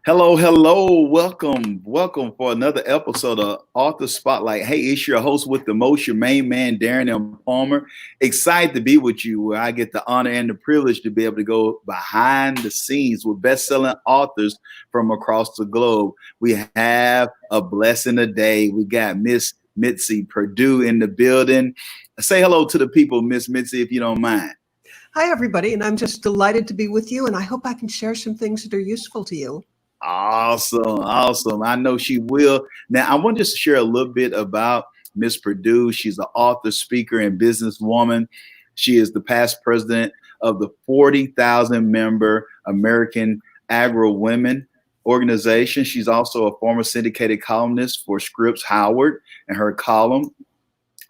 Hello, hello, welcome for another episode of Author Spotlight. Hey, it's your host with the most, your main man, Darren and Palmer. Excited to be with you, where I get the honor and the privilege to be able to go behind the scenes with best-selling authors from across the globe. We have a blessing today. We got Miss Mitzi Perdue in the building. Say hello to the people, Miss Mitzi, if you don't mind. Hi, everybody, and I'm just delighted to be with you, and I hope I can share some things that are useful to you. Awesome. I know she will. Now, I want just to share a little bit about Miss Perdue. She's an author, speaker, and businesswoman. She is the past president of the 40,000 member American Agro Women organization. She's also a former syndicated columnist for Scripps Howard, and her column,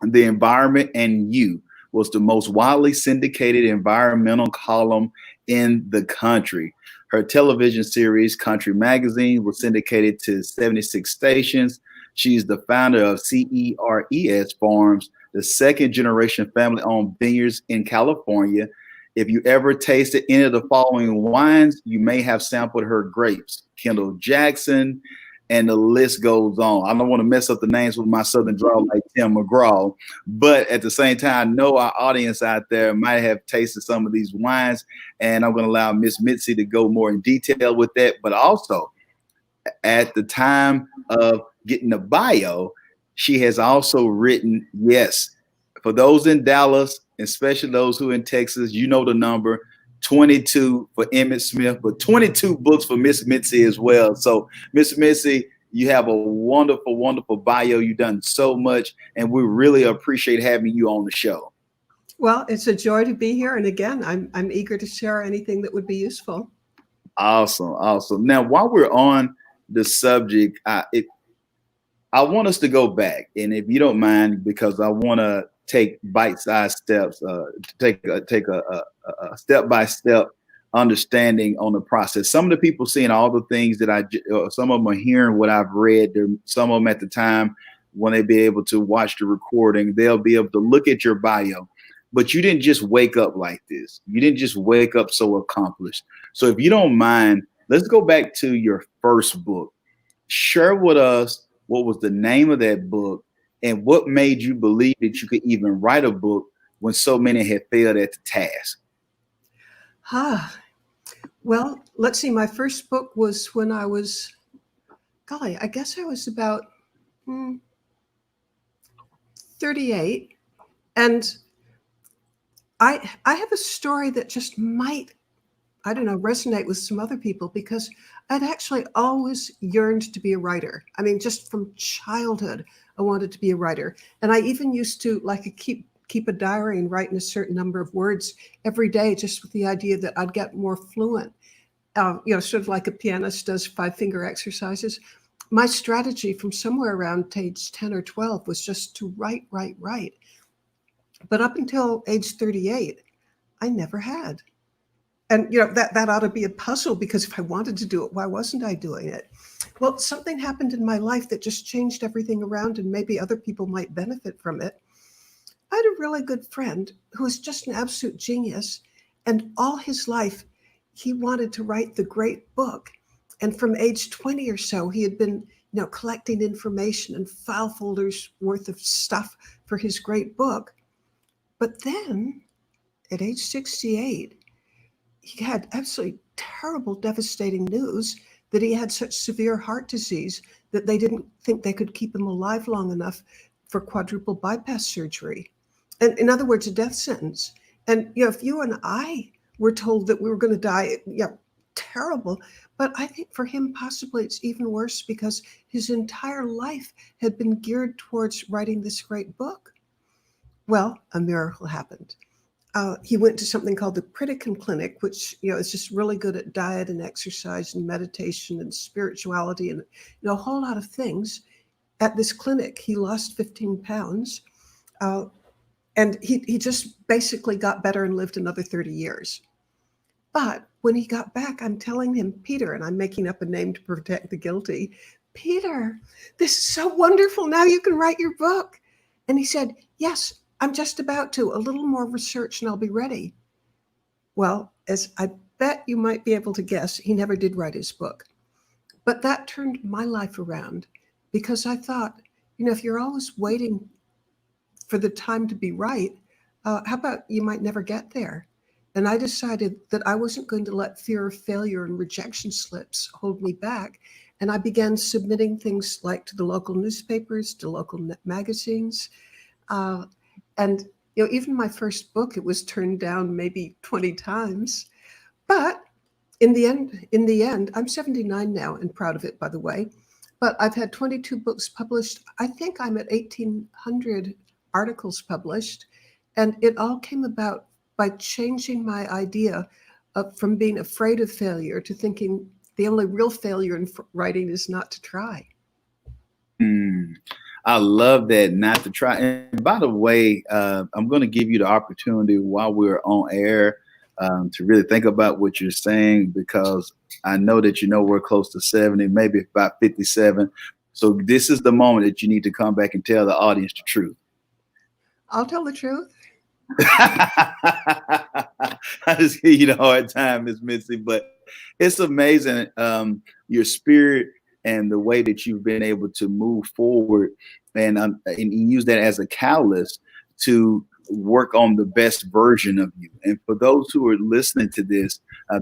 The Environment and You, was the most widely syndicated environmental column in the country. Her television series, Country Magazine, was syndicated to 76 stations. She's the founder of CERES Farms, the second generation family owned vineyards in California. If you ever tasted any of the following wines, you may have sampled her grapes: Kendall Jackson, and the list goes on. I don't want to mess up the names with my southern drawl like Tim McGraw, but at the same time, I know our audience out there might have tasted some of these wines, and I'm going to allow Miss Mitzi to go more in detail with that. But also, at the time of getting the bio, she has also written, yes, for those in Dallas, especially those who are in Texas, you know the number, 22 for Emmett Smith, but 22 books for Miss Mitzi as well. So, Miss Mitzi, you have a wonderful, wonderful bio. You've done so much, and we really appreciate having you on the show. Well, it's a joy to be here, and again, I'm eager to share anything that would be useful. Awesome. Now, while we're on the subject, I want us to go back, and if you don't mind, because I want to take bite-sized steps, take a step-by-step understanding on the process. Some of the people seeing all the things that some of them are hearing what I've read. Some of them at the time when they be able to watch the recording, they'll be able to look at your bio. But you didn't just wake up like this. You didn't just wake up so accomplished. So if you don't mind, let's go back to your first book. Share with us what was the name of that book and what made you believe that you could even write a book when so many had failed at the task. Well, let's see. My first book was when I was, I guess I was about 38. And I have a story that just might, I don't know, resonate with some other people, because I'd actually always yearned to be a writer. I mean, just from childhood, I wanted to be a writer. And I even used to keep a diary and write in a certain number of words every day, just with the idea that I'd get more fluent. Sort of like a pianist does 5-finger exercises. My strategy from somewhere around age 10 or 12 was just to write. But up until age 38, I never had. And that ought to be a puzzle, because if I wanted to do it, why wasn't I doing it? Well, something happened in my life that just changed everything around, and maybe other people might benefit from it. I had a really good friend who was just an absolute genius, and all his life he wanted to write the great book. And from age 20 or so, he had been collecting information and file folders worth of stuff for his great book. But then at age 68, he had absolutely terrible, devastating news that he had such severe heart disease that they didn't think they could keep him alive long enough for quadruple bypass surgery. And in other words, a death sentence. And if you and I were told that we were going to die, terrible. But I think for him, possibly it's even worse, because his entire life had been geared towards writing this great book. Well, a miracle happened. He went to something called the Pritikin Clinic, which is just really good at diet and exercise and meditation and spirituality and a whole lot of things. At this clinic, he lost 15 pounds, and he just basically got better and lived another 30 years. But when he got back, I'm telling him, Peter, and I'm making up a name to protect the guilty, Peter, this is so wonderful. Now you can write your book. And he said, yes, I'm just about to. A little more research and I'll be ready. Well, as I bet you might be able to guess, he never did write his book. But that turned my life around because I thought, if you're always waiting for the time to be right, how about you might never get there? And I decided that I wasn't going to let fear of failure and rejection slips hold me back. And I began submitting things like to the local newspapers, to local magazines. Uh, and even my first book, it was turned down maybe 20 times. But in the end, I'm 79 now and proud of it, by the way. But I've had 22 books published. I think I'm at 1,800 articles published. And it all came about by changing my idea from being afraid of failure to thinking the only real failure in writing is not to try. Mm, I love that, not to try. And by the way, I'm going to give you the opportunity while we're on air to really think about what you're saying, because I know that we're close to 70, maybe about 57. So this is the moment that you need to come back and tell the audience the truth. I'll tell the truth. I just give you the hard time, Miss Mitzi, but it's amazing, your spirit and the way that you've been able to move forward and use that as a catalyst to work on the best version of you. And for those who are listening to this,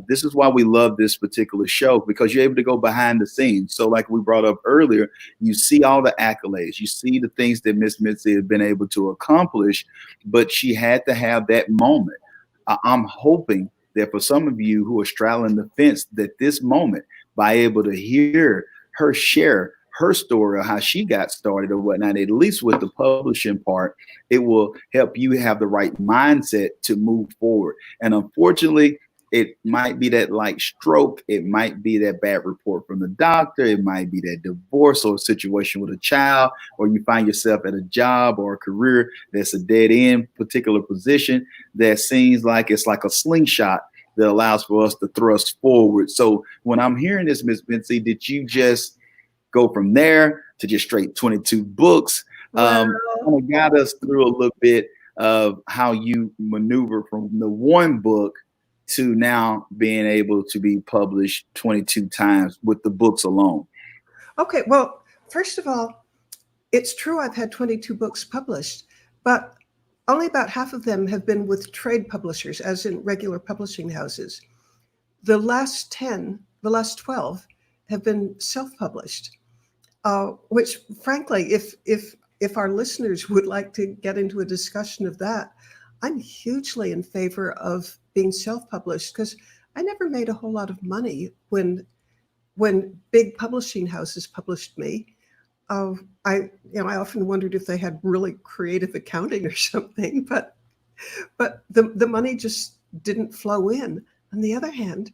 this is why we love this particular show, because you're able to go behind the scenes. So like we brought up earlier, you see all the accolades, you see the things that Miss Mitzi has been able to accomplish, but she had to have that moment. I'm hoping that for some of you who are straddling the fence, that this moment, by able to hear her share her story of how she got started or whatnot, at least with the publishing part, it will help you have the right mindset to move forward. And unfortunately, it might be that like stroke, it might be that bad report from the doctor, it might be that divorce or situation with a child, or you find yourself at a job or a career that's a dead end particular position that seems like it's like a slingshot that allows for us to thrust forward. So when I'm hearing this, Miss Mitzi, did you just go from there to just straight 22 books? Kind of got us through a little bit of how you maneuver from the one book to now being able to be published 22 times with the books alone. Okay, well, first of all, it's true I've had 22 books published, but only about half of them have been with trade publishers, as in regular publishing houses. The last 12 have been self-published, which frankly, if our listeners would like to get into a discussion of that, I'm hugely in favor of being self-published, because I never made a whole lot of money when big publishing houses published me. I often wondered if they had really creative accounting or something, but the money just didn't flow in. On the other hand,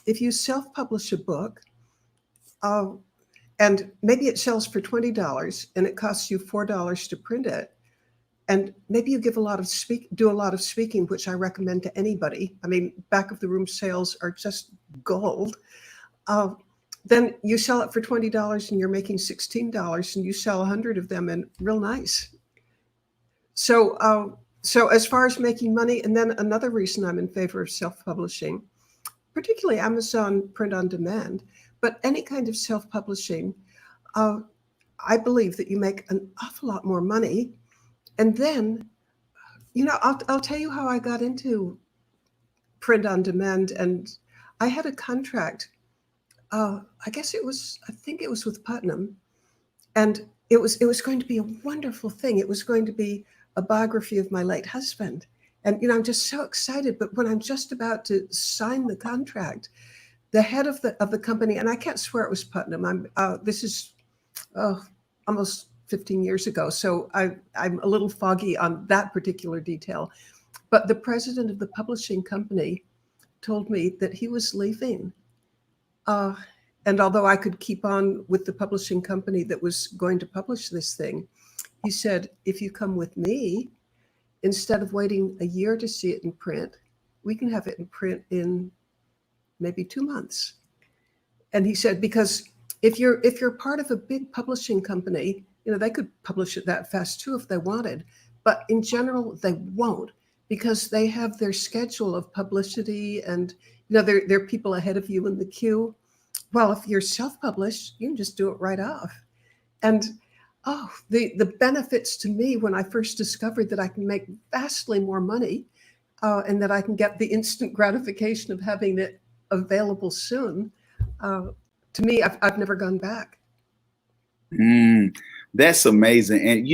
if you self-publish a book, and maybe it sells for $20 and it costs you $4 to print it, and maybe you do a lot of speaking, which I recommend to anybody. I mean, back of the room sales are just gold. Then you sell it for $20 and you're making $16, and you sell 100 of them, and real nice. So as far as making money, and then another reason I'm in favor of self-publishing, particularly Amazon print on demand, but any kind of self-publishing, I believe that you make an awful lot more money. And then, I'll tell you how I got into print on demand. And I had a contract. I think it was with Putnam, and it was going to be a wonderful thing. It was going to be a biography of my late husband. And, I'm just so excited. But when I'm just about to sign the contract, the head of the company, and I can't swear it was Putnam. This is almost 15 years ago, so I'm a little foggy on that particular detail. But the president of the publishing company told me that he was leaving. And although I could keep on with the publishing company that was going to publish this thing, he said, if you come with me, instead of waiting a year to see it in print, we can have it in print in maybe 2 months. And he said, because if you're part of a big publishing company, they could publish it that fast too if they wanted. But in general, they won't, because they have their schedule of publicity, and there are people ahead of you in the queue. well, if you're self-published, you can just do it right off. And oh, the benefits to me when I first discovered that I can make vastly more money, and that I can get the instant gratification of having it available soon. To me, I've never gone back. That's amazing. And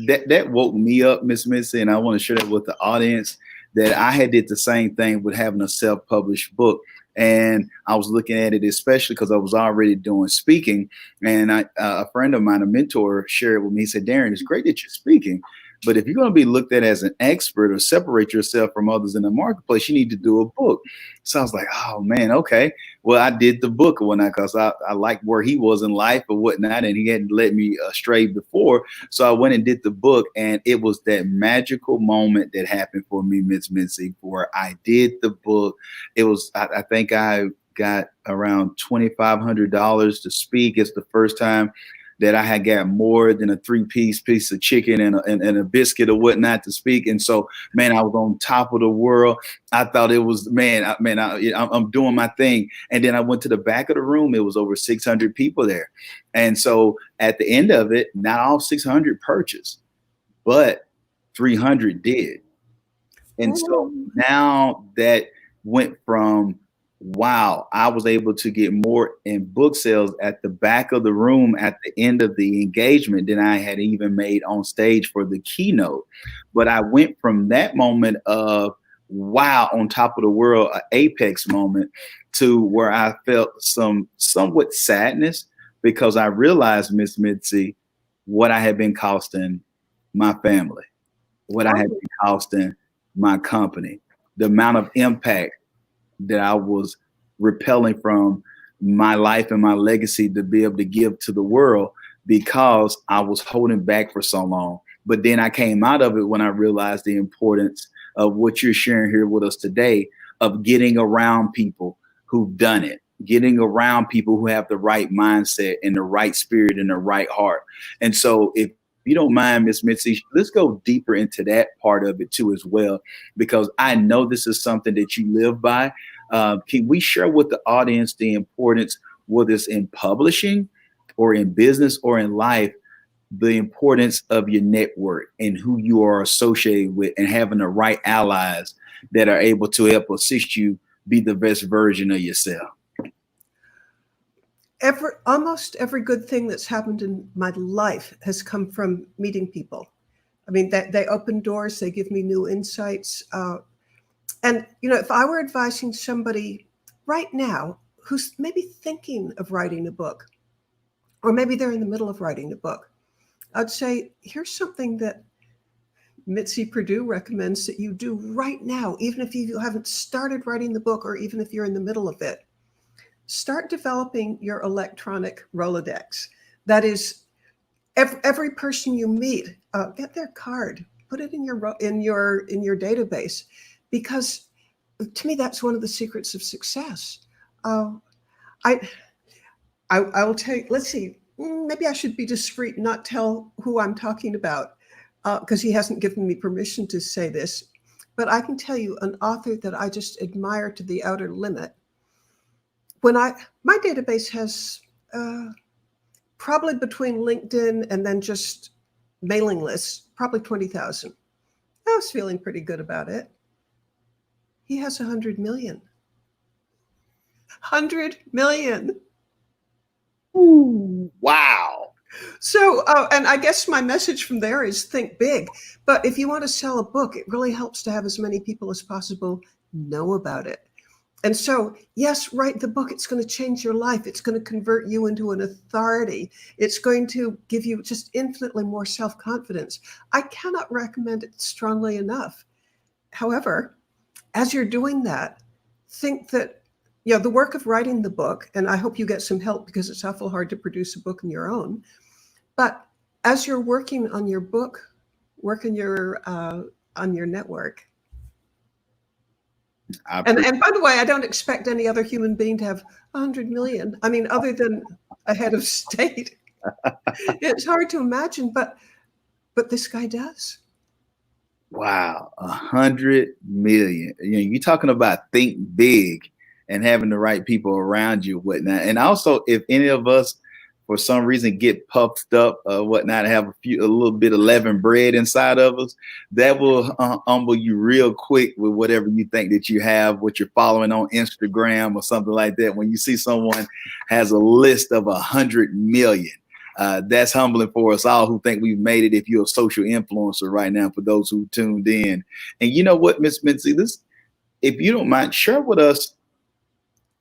that woke me up, Miss Mitzi, and I want to share that with the audience, that I had did the same thing with having a self-published book. And I was looking at it, especially because I was already doing speaking. And a friend of mine, a mentor, shared with me. He said, Darren, it's great that you're speaking, but if you're going to be looked at as an expert or separate yourself from others in the marketplace, you need to do a book. So I was like, oh man, okay. Well, I did the book one night because I liked where he was in life or whatnot, and he hadn't led me astray before. So I went and did the book, and it was that magical moment that happened for me, Miss Mitzi, where I did the book. It was, I think I got around $2,500 to speak. It's the first time that I had got more than a piece of chicken and a biscuit or whatnot to speak. And so, man, I was on top of the world. I thought it was, I'm doing my thing. And then I went to the back of the room. It was over 600 people there. And so at the end of it, not all 600 purchased, but 300 did. And so now that went from, wow, I was able to get more in book sales at the back of the room at the end of the engagement than I had even made on stage for the keynote. But I went from that moment of, wow, on top of the world, an apex moment, to where I felt somewhat sadness, because I realized, Miss Mitzi, what I had been costing my family, what I had been costing my company, the amount of impact that I was repelling from my life and my legacy to be able to give to the world, because I was holding back for so long. But then I came out of it when I realized the importance of what you're sharing here with us today, of getting around people who've done it, getting around people who have the right mindset and the right spirit and the right heart. And so if you don't mind, Miss Mitzi, let's go deeper into that part of it too as well, because I know this is something that you live by. Can we share with the audience the importance, whether it's in publishing or in business or in life, the importance of your network and who you are associated with, and having the right allies that are able to help assist you be the best version of yourself? Almost every good thing that's happened in my life has come from meeting people. I mean, they open doors, they give me new insights. And, if I were advising somebody right now who's maybe thinking of writing a book, or maybe they're in the middle of writing a book, I'd say, here's something that Mitzi Perdue recommends that you do right now, even if you haven't started writing the book, or even if you're in the middle of it. Start developing your electronic Rolodex. That is, every person you meet, get their card, put it in your database, because to me that's one of the secrets of success. I will tell you. Let's see. Maybe I should be discreet, and not tell who I'm talking about, because he hasn't given me permission to say this. But I can tell you an author that I just admire to the outer limit. My database has probably between LinkedIn and then just mailing lists, probably 20,000. I was feeling pretty good about it. He has 100 million. 100 million. Ooh, wow. So, and I guess my message from there is think big. But if you want to sell a book, it really helps to have as many people as possible know about it. And so, yes, write the book. It's going to change your life. It's going to convert you into an authority. It's going to give you just infinitely more self-confidence. I cannot recommend it strongly enough. However, as you're doing that, think that, the work of writing the book, and I hope you get some help, because it's awful hard to produce a book on your own. But as you're working on your book, work on your network. And by the way, I don't expect any other human being to have 100 million. I mean, other than a head of state. It's hard to imagine, but this guy does. Wow, 100 million. You're talking about think big. and having the right people around you, whatnot. And also, if any of us for some reason get puffed up whatnot, have a little bit of leavened bread inside of us, that will humble you real quick with whatever you think that you have, what you're following on Instagram or something like that. When you see someone has a list of 100 million, that's humbling for us all who think we've made it. If you're a social influencer right now, for those who tuned in. And you know what, Miss Mitzi, this, if you don't mind, share with us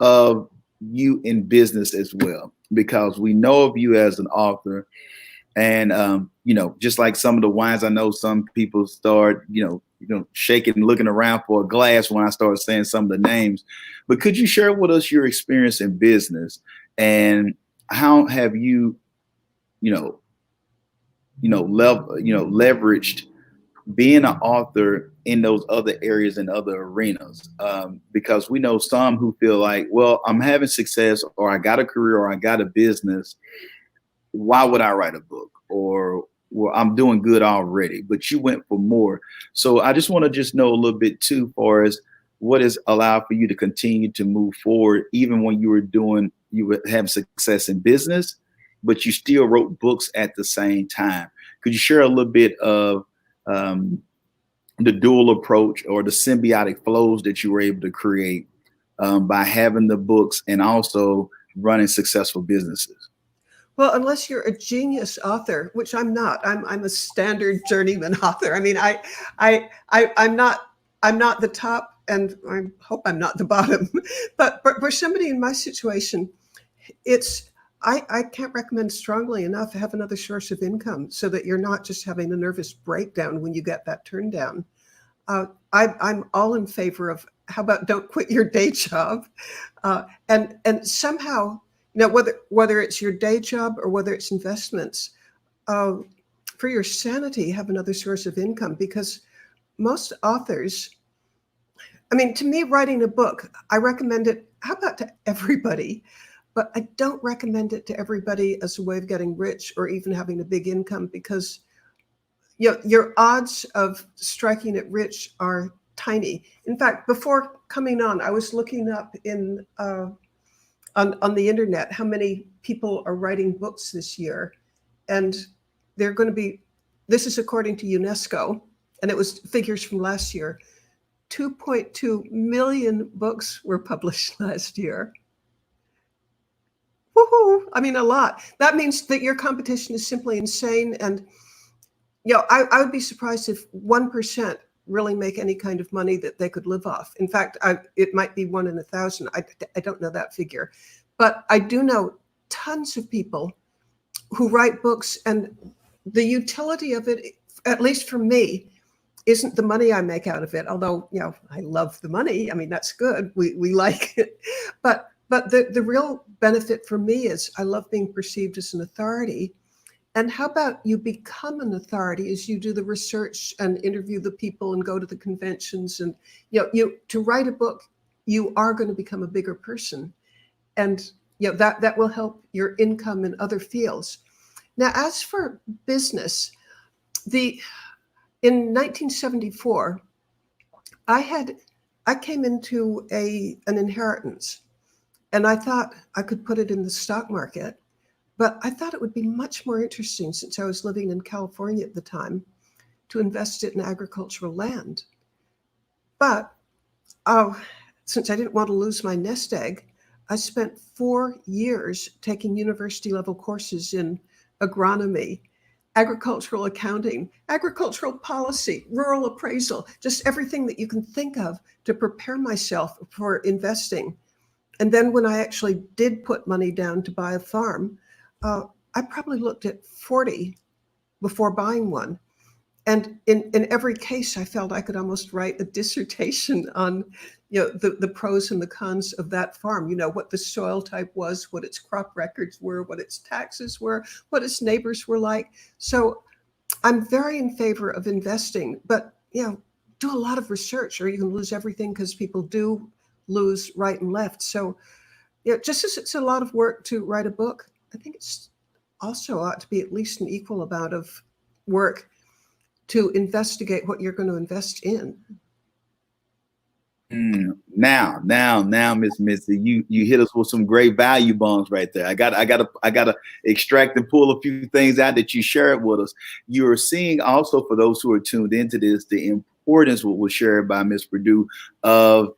of you in business as well, because we know of you as an author. And just like some of the wines, I know some people start, shaking, looking around for a glass when I start saying some of the names. But could you share with us your experience in business, and how have you, leveraged being an author in those other areas and other arenas? Because we know some who feel like, well, I'm having success, or I got a career, or I got a business. Why would I write a book? Or, well, I'm doing good already. But you went for more. So I just want to just know a little bit too, far as what has allowed for you to continue to move forward, even when you were having success in business, but you still wrote books at the same time. Could you share a little bit of the dual approach, or the symbiotic flows that you were able to create by having the books and also running successful businesses? Well, unless you're a genius author, which I'm not. I'm a standard journeyman author. I mean, I'm not the top, and I hope I'm not the bottom. But for somebody in my situation, it's I can't recommend strongly enough have another source of income, so that you're not just having a nervous breakdown when you get that turned down. I'm all in favor of, how about don't quit your day job, and somehow, whether it's your day job or whether it's investments, uh, for your sanity, have another source of income. Because most authors, I mean, to me, writing a book, I recommend it, how about to everybody? But I don't recommend it to everybody as a way of getting rich or even having a big income, because your odds of striking it rich are tiny. In fact, before coming on, I was looking up on the internet how many people are writing books this year, and they're going to be. This is according to UNESCO, and it was figures from last year. 2.2 million books were published last year. Woohoo! I mean, a lot. That means that your competition is simply insane. And I would be surprised if 1% really make any kind of money that they could live off. In fact, it might be 1 in 1,000. I don't know that figure, but I do know tons of people who write books, and the utility of it, at least for me, isn't the money I make out of it. Although, I love the money. I mean, that's good. We like it, but the real benefit for me is I love being perceived as an authority. And how about you become an authority as you do the research and interview the people and go to the conventions, and you to write a book, you are going to become a bigger person, and that will help your income in other fields. Now, as for business, in 1974, I came into an inheritance, and I thought I could put it in the stock market. But I thought it would be much more interesting, since I was living in California at the time, to invest it in agricultural land. But since I didn't want to lose my nest egg, I spent 4 years taking university level courses in agronomy, agricultural accounting, agricultural policy, rural appraisal, just everything that you can think of to prepare myself for investing. And then when I actually did put money down to buy a farm, I probably looked at 40 before buying one. And in every case, I felt I could almost write a dissertation on the pros and the cons of that farm, what the soil type was, what its crop records were, what its taxes were, what its neighbors were like. So I'm very in favor of investing, but do a lot of research, or you can lose everything, because people do lose right and left. So just as it's a lot of work to write a book, I think it's also ought to be at least an equal amount of work to investigate what you're going to invest in. Now, Miss Mitzi, you hit us with some great value bombs right there. I gotta extract and pull a few things out that you shared with us. You are seeing also, for those who are tuned into this, the importance what was shared by Miss Perdue of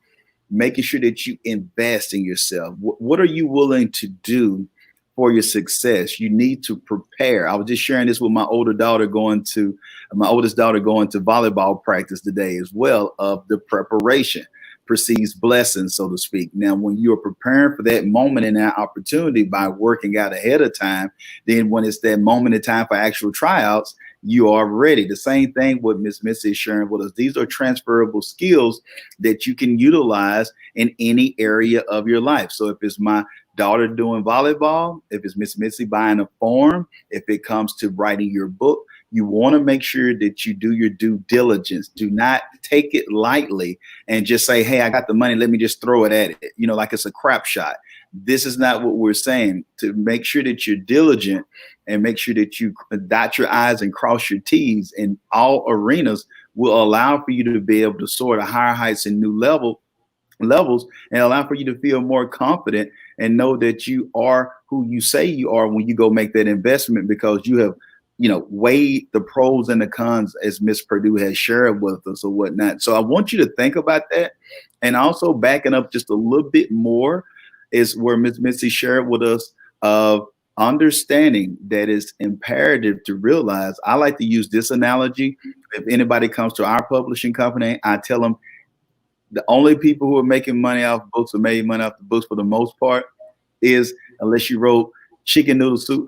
making sure that you invest in yourself. What are you willing to do for your success? You need to prepare. I was just sharing this with my oldest daughter going to volleyball practice today as well, of the preparation precedes blessing, so to speak. Now, when you are preparing for that moment and that opportunity by working out ahead of time, then when it's that moment in time for actual tryouts, you are ready. The same thing with Miss Missy is sharing with us. These are transferable skills that you can utilize in any area of your life. So if it's my daughter doing volleyball, if it's Miss Missy buying a farm, if it comes to writing your book, you want to make sure that you do your due diligence. Do not take it lightly and just say, hey, I got the money, let me just throw it at it, like it's a crap shot. This is not what we're saying. To make sure that you're diligent and make sure that you dot your I's and cross your T's in all arenas will allow for you to be able to soar to higher heights and new levels, and allow for you to feel more confident and know that you are who you say you are when you go make that investment, because you have weighed the pros and the cons as Miss Perdue has shared with us or whatnot. So I want you to think about that. And also backing up just a little bit more is where Miss Mitzi shared with us of understanding that it's imperative to realize. I like to use this analogy. If anybody comes to our publishing company, I tell them the only people who are making money off books or made money off the books for the most part is unless you wrote chicken soup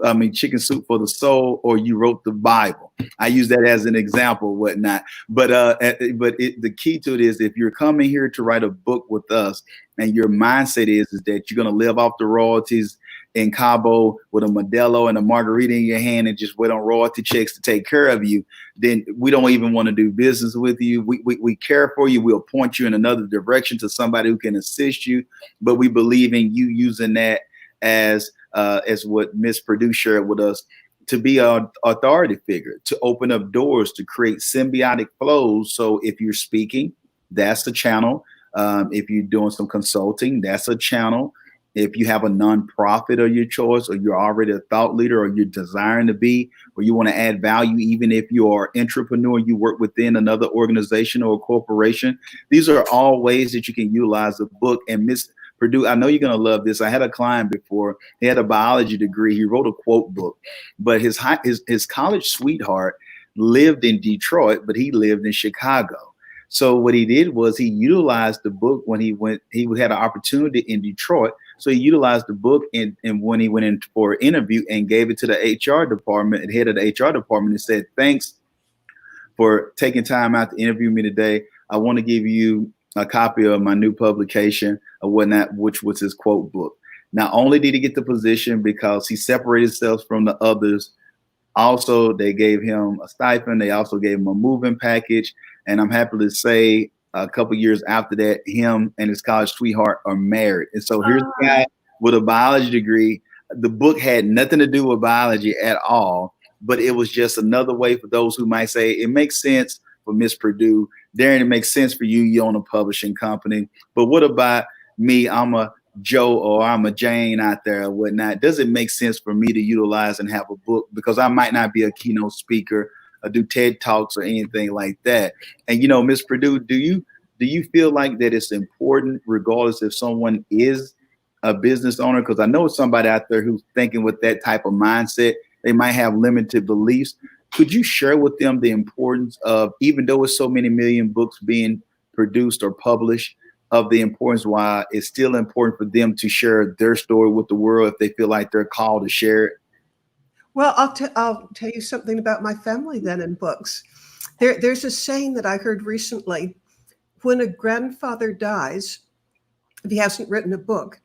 for the soul, or you wrote the Bible. I use that as an example, whatnot. But the key to it is, if you're coming here to write a book with us and your mindset is that you're going to live off the royalties in Cabo with a Modelo and a margarita in your hand and just wait on royalty checks to take care of you, then we don't even want to do business with you. We care for you. We'll point you in another direction to somebody who can assist you. But we believe in you using that as what Miss Perdue shared with us, to be an authority figure, to open up doors, to create symbiotic flows. So if you're speaking, that's the channel. If you're doing some consulting, that's a channel. If you have a nonprofit of your choice, or you're already a thought leader, or you're desiring to be, or you want to add value, even if you are an entrepreneur, you work within another organization or a corporation, these are all ways that you can utilize the book. And Miss Perdue, I know you're going to love this. I had a client before. He had a biology degree. He wrote a quote book, but his college sweetheart lived in Detroit, but he lived in Chicago. So what he did was he utilized the book when he had an opportunity in Detroit. So he utilized the book and when he went in for an interview and gave it to the HR department, and head of the HR department, and said, thanks for taking time out to interview me today. I want to give you a copy of my new publication or whatnot, which was his quote book. Not only did he get the position because he separated himself from the others, also they gave him a stipend. They also gave him a moving package. And I'm happy to say a couple years after that, him and his college sweetheart are married. And so here's a guy with a biology degree. The book had nothing to do with biology at all, but it was just another way for those who might say it makes sense for Miss Perdue. Darren, it makes sense for you. You own a publishing company. But what about me? I'm a Joe or I'm a Jane out there or whatnot. Does it make sense for me to utilize and have a book? Because I might not be a keynote speaker or do TED Talks or anything like that. And, Miss Perdue, do you feel like that it's important, regardless if someone is a business owner? Because I know somebody out there who's thinking with that type of mindset, they might have limited beliefs. Could you share with them the importance of, even though it's so many million books being produced or published, of the importance why it's still important for them to share their story with the world if they feel like they're called to share it? Well, I'll tell you something about my family then in books. There's a saying that I heard recently: when a grandfather dies, if he hasn't written a book,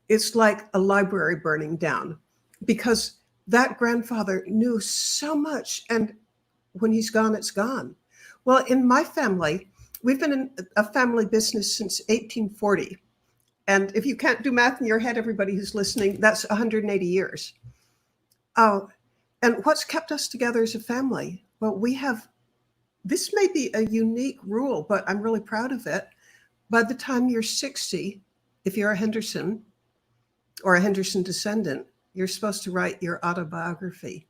it's like a library burning down, because that grandfather knew so much, and when he's gone, it's gone. Well, in my family, we've been in a family business since 1840. And if you can't do math in your head, everybody who's listening, that's 180 years. Oh, and what's kept us together as a family? Well, this may be a unique rule, but I'm really proud of it. by the time you're 60, if you're a Henderson or a Henderson descendant, you're supposed to write your autobiography.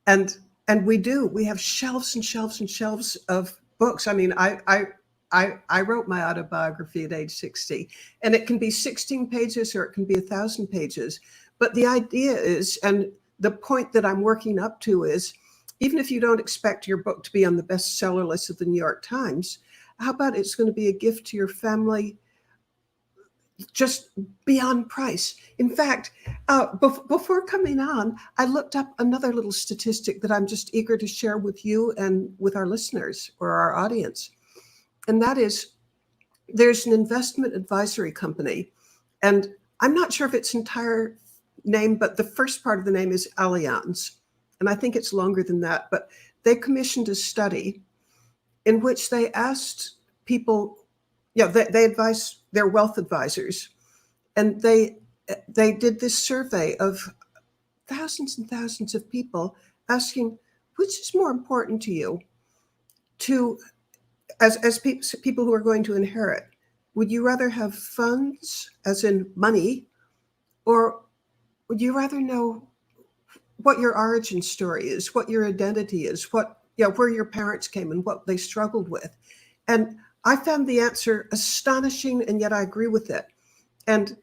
And we do. We have shelves and shelves and shelves of books. I mean, I wrote my autobiography at age 60, and it can be 16 pages or it can be 1,000 pages. But the idea is, and the point that I'm working up to is, even if you don't expect your book to be on the bestseller list of the New York Times, how about it's going to be a gift to your family just beyond price? In fact, before coming on, I looked up another little statistic that I'm just eager to share with you and with our listeners or our audience. And that is, there's an investment advisory company, and I'm not sure of its entire name, but the first part of the name is Allianz. And I think it's longer than that, but they commissioned a study in which they asked people, they advise their wealth advisors, and they did this survey of thousands and thousands of people, asking, which is more important to you, to as people who are going to inherit? Would you rather have funds, as in money, or would you rather know what your origin story is, what your identity is, where your parents came and what they struggled with? And I found the answer astonishing, and yet I agree with it. And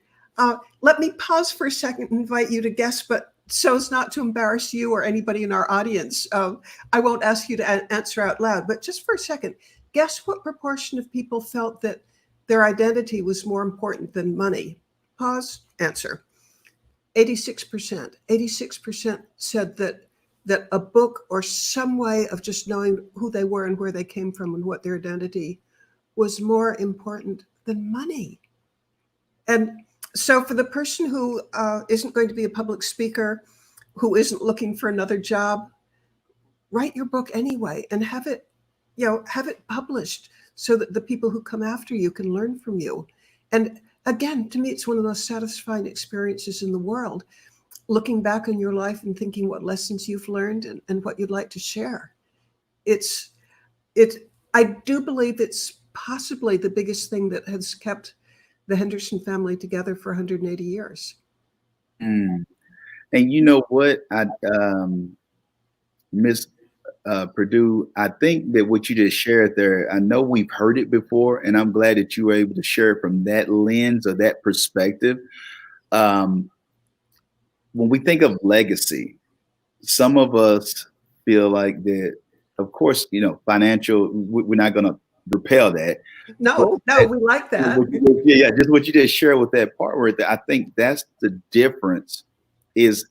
let me pause for a second and invite you to guess, but so as not to embarrass you or anybody in our audience, I won't ask you to answer out loud, but just for a second, guess what proportion of people felt that their identity was more important than money? Pause, answer. 86%. 86% said that a book or some way of just knowing who they were and where they came from and what their identity was more important than money. And so for the person who isn't going to be a public speaker, who isn't looking for another job, write your book anyway and have it published so that the people who come after you can learn from you. And again, to me, it's one of the most satisfying experiences in the world, looking back on your life and thinking what lessons you've learned and what you'd like to share. I do believe it's possibly the biggest thing that has kept the Henderson family together for 180 years. Mm. And you know what, Miss Perdue, I think that what you just shared there, I know we've heard it before, and I'm glad that you were able to share it from that lens or that perspective. When we think of legacy, some of us feel like that, of course, financial, we're not going to repel that. No, we like that. Just what you just shared with that part where I think that's the difference is,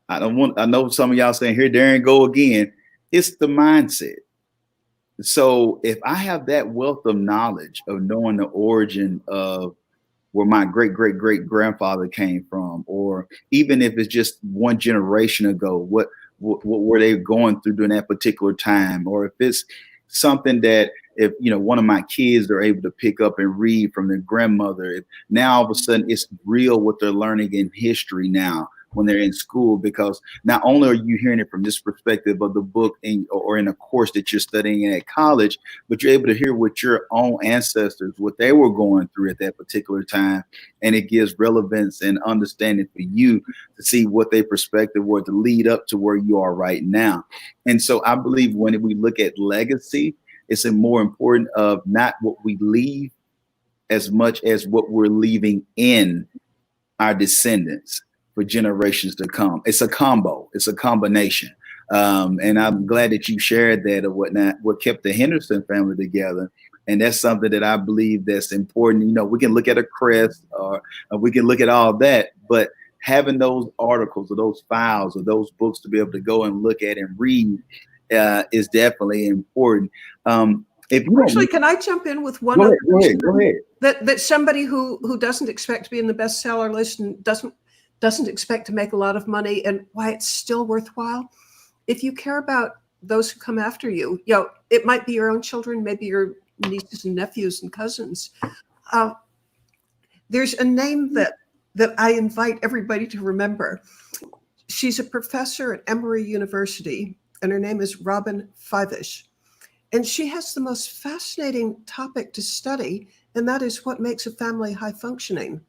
I know some of y'all saying, here, Darren, go again. It's the mindset. So if I have that wealth of knowledge of knowing the origin of where my great grandfather came from, or even if it's just one generation ago, what were they going through during that particular time, or if it's something that if one of my kids are able to pick up and read from their grandmother, now all of a sudden it's real what they're learning in history now when they're in school, because not only are you hearing it from this perspective of the book or in a course that you're studying at college, but you're able to hear what your own ancestors, what they were going through at that particular time. And it gives relevance and understanding for you to see what their perspective were to lead up to where you are right now. And so I believe when we look at legacy, it's more important of not what we leave as much as what we're leaving in our descendants for generations to come. It's a combo. It's a combination. And I'm glad that you shared that or whatnot, what kept the Henderson family together. And that's something that I believe that's important. We can look at a crest or we can look at all that, but having those articles or those files or those books to be able to go and look at and read is definitely important. If you Actually, can I jump in with one? Go ahead. That somebody who doesn't expect to be in the bestseller list and doesn't expect to make a lot of money, and why it's still worthwhile. If you care about those who come after you, it might be your own children, maybe your nieces and nephews and cousins. There's a name that I invite everybody to remember. She's a professor at Emory University, and her name is Robin Fivish. And she has the most fascinating topic to study, and that is what makes a family high functioning.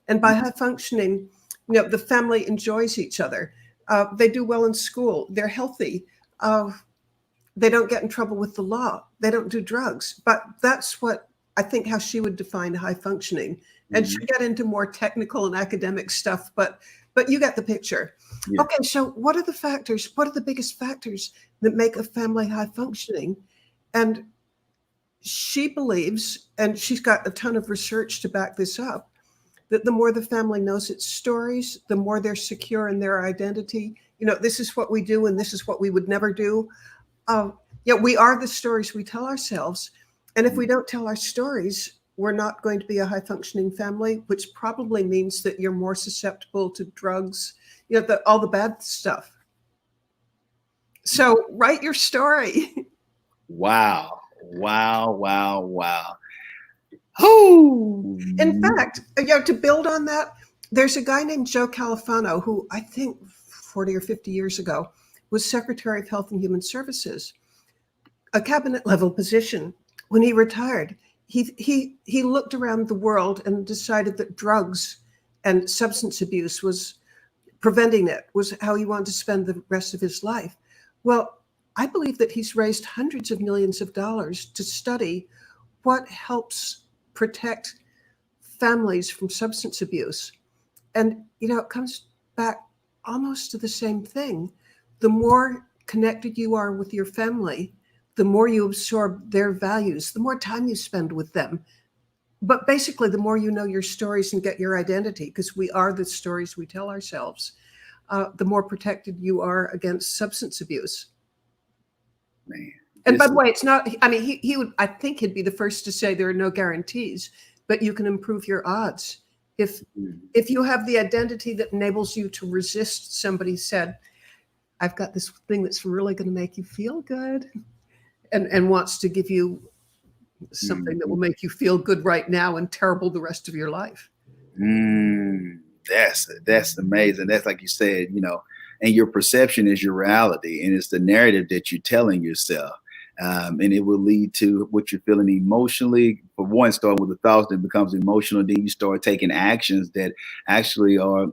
And by high functioning, the family enjoys each other. They do well in school. They're healthy. They don't get in trouble with the law. They don't do drugs. But that's what I think how she would define high functioning. And she'll get into more technical and academic stuff, but you get the picture. Yeah. Okay, so what are the factors? What are the biggest factors that make a family high functioning? And she believes, and she's got a ton of research to back this up, that the more the family knows its stories, the more they're secure in their identity. This is what we do and this is what we would never do. We are the stories we tell ourselves. And if we don't tell our stories, we're not going to be a high functioning family, which probably means that you're more susceptible to drugs, all the bad stuff. So write your story. Wow. Oh. In fact, to build on that, there's a guy named Joe Califano who I think 40 or 50 years ago was Secretary of Health and Human Services, a cabinet level position. When he retired, he looked around the world and decided that drugs and substance abuse preventing it was how he wanted to spend the rest of his life. Well, I believe that he's raised hundreds of millions of dollars to study what helps protect families from substance abuse. And, it comes back almost to the same thing. The more connected you are with your family, the more you absorb their values, the more time you spend with them. But basically, the more you know your stories and get your identity, because we are the stories we tell ourselves, the more protected you are against substance abuse. Man. And by the way, it's not, he would, I think he'd be the first to say there are no guarantees, but you can improve your odds. If you have the identity that enables you to resist, somebody said, I've got this thing that's really going to make you feel good, and wants to give you something that will make you feel good right now and terrible the rest of your life. That's amazing. That's like you said, and your perception is your reality, and it's the narrative that you're telling yourself. And it will lead to what you're feeling emotionally. For one, start with the thoughts that becomes emotional. Then you start taking actions that actually are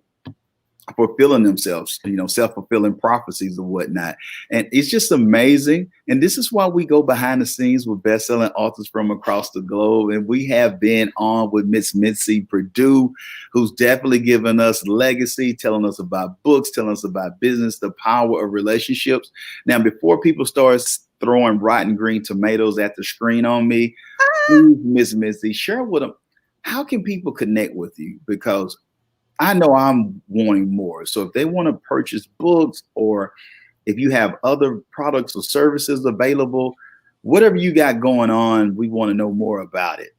fulfilling themselves, self-fulfilling prophecies and whatnot. And it's just amazing. And this is why we go behind the scenes with best-selling authors from across the globe. And we have been on with Miss Mitzi Perdue, who's definitely given us legacy, telling us about books, telling us about business, the power of relationships. Now, before people start throwing rotten green tomatoes at the screen on me, please, Miss Mitzi, share with them, how can people connect with you? Because I know I'm wanting more. So if they want to purchase books, or if you have other products or services available, whatever you got going on, we want to know more about it.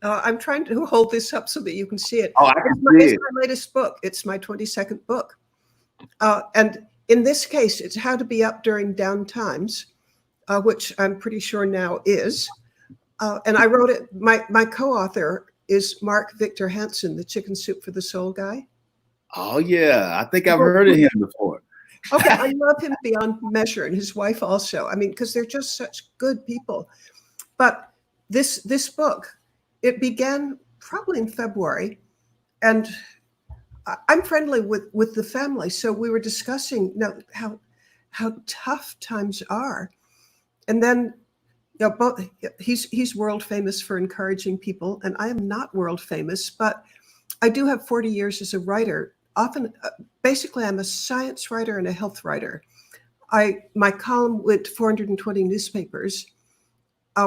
I'm trying to hold this up so that you can see it. Oh, I can see it. It's my latest book. It's my 22nd book. And in this case, it's how to be up during down times, which I'm pretty sure now is. And I wrote it, my co-author is Mark Victor Hansen, the Chicken Soup for the Soul guy. Oh, yeah. I think I've heard of him before. Okay, I love him beyond measure, and his wife also. Because they're just such good people. But this book, it began probably in February, and I'm friendly with the family, so we were discussing how tough times are, and then. Both he's world famous for encouraging people, and I am not world famous, but I do have 40 years as a writer. Often, basically, I'm a science writer and a health writer. My column went to 420 newspapers,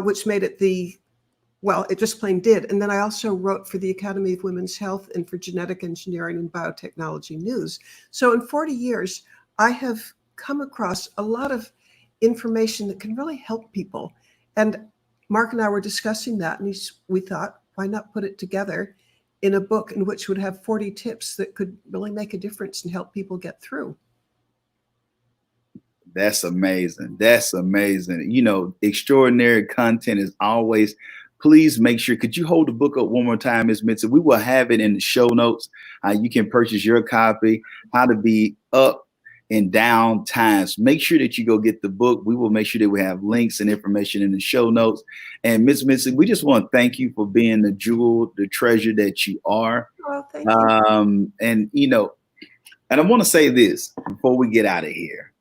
which made it it just plain did. And then I also wrote for the Academy of Women's Health and for Genetic Engineering and Biotechnology News. So in 40 years, I have come across a lot of information that can really help people. And Mark and I were discussing that, and we thought, why not put it together in a book in which would have 40 tips that could really make a difference and help people get through. That's amazing. That's amazing. Extraordinary content is always. Please make sure, could you hold the book up one more time, Ms. Mitzi? We will have it in the show notes. You can purchase your copy, How to Be Up in down times. Make sure that you go get the book. We will make sure that we have links and information in the show notes. And Miss Mitzi, we just want to thank you for being the jewel, the treasure that you are. Oh, thank you. And you know, and I want to say this before we get out of here.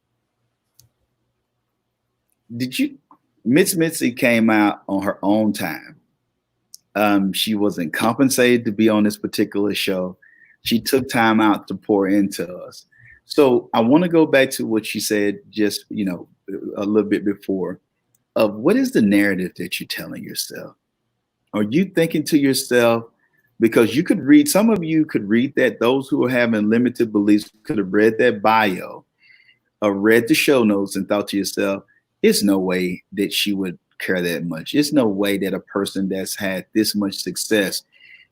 Miss Mitzi came out on her own time. She wasn't compensated to be on this particular show. She took time out to pour into us. So I want to go back to what you said just, a little bit before of what is the narrative that you're telling yourself? Are you thinking to yourself, because you could read, some of you could read that, those who are having limited beliefs could have read that bio or read the show notes and thought to yourself, it's no way that she would care that much. It's no way that a person that's had this much success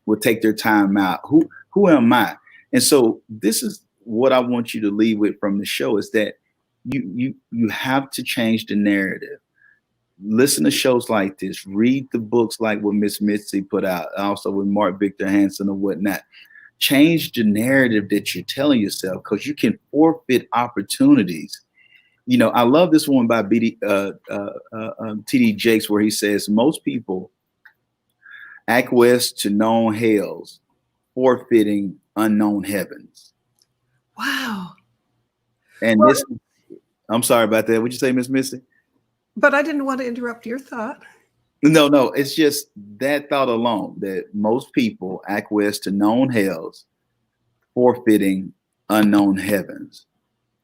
would take their time out. Who am I? And so this is what I want you to leave with from the show, is that you have to change the narrative. Listen to shows like this, read the books like what Miss Mitzi put out, also with Mark Victor Hansen or whatnot. Change the narrative that you're telling yourself, because you can forfeit opportunities. I love this one by T.D. Jakes, where he says, most people acquiesce to known hells, forfeiting unknown heavens. Wow. And I'm sorry about that. What'd you say, Miss Missy? But I didn't want to interrupt your thought. No, it's just that thought alone, that most people acquiesce to known hells, forfeiting unknown heavens.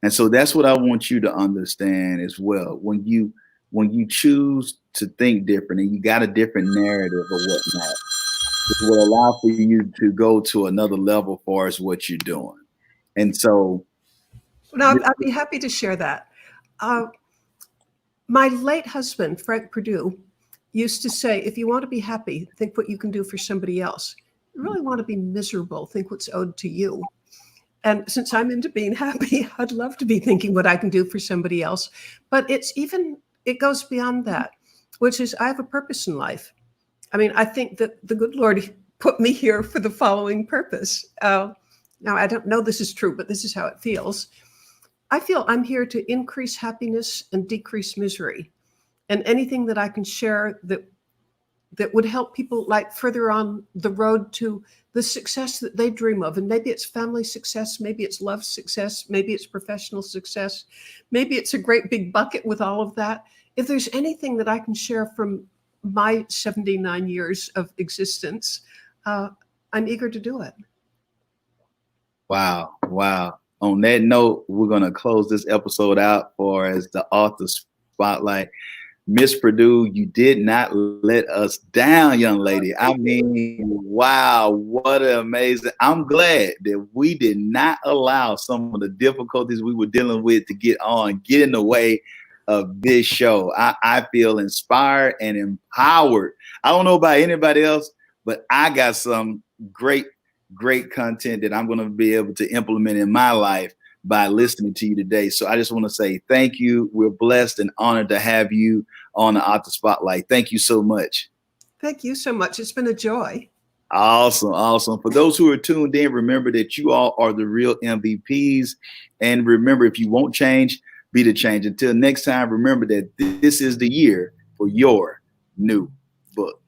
And so that's what I want you to understand as well. When you choose to think different and you got a different narrative or whatnot, it will allow for you to go to another level as far as what you're doing. And so now I'd be happy to share that. My late husband, Frank Perdue, used to say, if you want to be happy, think what you can do for somebody else. If you really want to be miserable, think what's owed to you. And since I'm into being happy, I'd love to be thinking what I can do for somebody else. But it goes beyond that, which is I have a purpose in life. I mean, I think that the good Lord put me here for the following purpose. Now, I don't know this is true, but this is how it feels. I feel I'm here to increase happiness and decrease misery. And anything that I can share that would help people like further on the road to the success that they dream of. And maybe it's family success, maybe it's love success, maybe it's professional success, maybe it's a great big bucket with all of that. If there's anything that I can share from my 79 years of existence, I'm eager to do it. Wow. On that note, we're going to close this episode out as the author spotlight. Miss Perdue, you did not let us down, young lady. I mean, wow, what an amazing. I'm glad that we did not allow some of the difficulties we were dealing with to get in the way of this show. I feel inspired and empowered. I don't know about anybody else, but I got some great content that I'm going to be able to implement in my life by listening to you today. So I just want to say thank you. We're blessed and honored to have you on the Author Spotlight. Thank you so much. Thank you so much. It's been a joy. Awesome. For those who are tuned in, remember that you all are the real MVPs. And remember, if you won't change, be the change. Until next time, remember that this is the year for your new book.